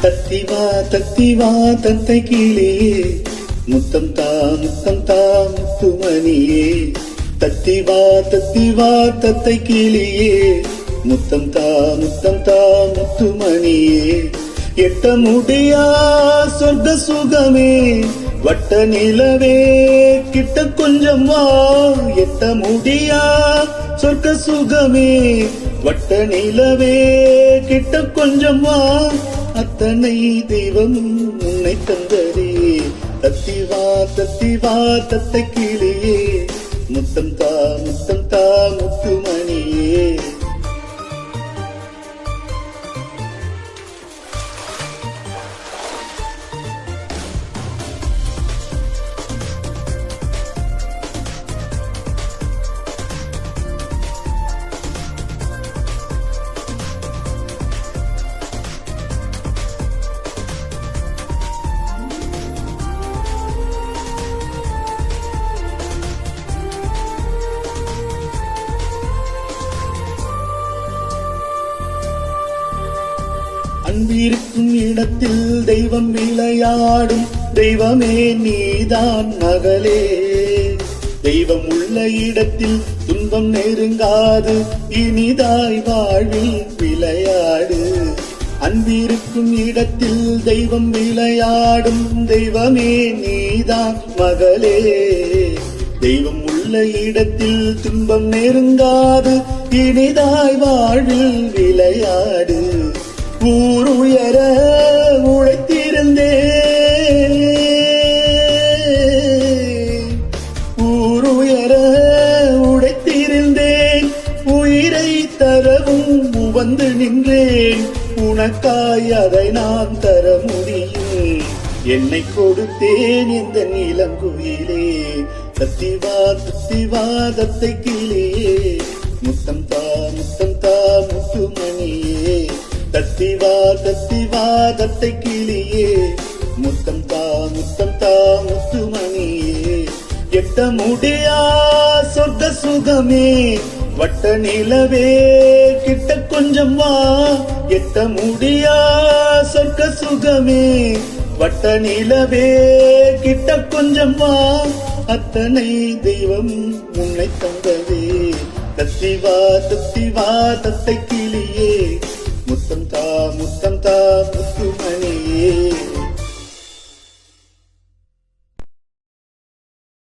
தத்திவா தத்திவா தத்தை கிளியே முத்தம் தா முத்துமணியே தத்திவா தத்திவா தத்தை கிளியே முத்தம் தா முத்துமணியே எட்ட முடியா சொர்க்க சுகமே வட்ட நிலவே கிட்ட கொஞ்சம் வா எட்ட முடியா சொர்க்க சுகமே வட்ட நிலவே கிட்ட கொஞ்சம் வா அத்தனை தெய்வம் உன்னை தந்ததே தத்திவா தத்தை கிளியே முத்தம் தா முத்துமணியே அன்பிருக்கும் இடத்தில் தெய்வம் விளையாடும் தெய்வமே நீதான் மகளே தெய்வம் உள்ள இடத்தில் துன்பம் நெருங்காது இனிதாய் வாழ்வில் விளையாடு அன்பிருக்கும் இடத்தில் தெய்வம் விளையாடும் தெய்வமே நீதான் மகளே தெய்வம் உள்ள இடத்தில் துன்பம் நெருங்காது இனிதாய் வாழ்வில் விளையாடு ஊர் உயர உழைத்திருந்தேன் ஊர் உயர உழைத்திருந்தேன் உயிரை தரவும் வந்து நின்றேன் உனக்காய் அதை நான் தர முடியும் என்னை கொடுத்தேன் இந்த நீலங்குயிலே தத்திவா தத்தை கிளியே முத்தம் தா முத்துமணியே தத்திவா தத்தை கிளியே முத்தம் தா முத்துமணியே எட்ட முடியா சொர்க்க சுகமே வட்ட நிலவே கிட்ட கொஞ்சம் வா எட்ட முடியா சொர்க்க சுகமே வட்ட நிலவே கிட்ட கொஞ்சம் வா அத்தனை தெய்வம் உன்னை தந்ததே தத்திவா தத்தை கிளியே முத்தம் தா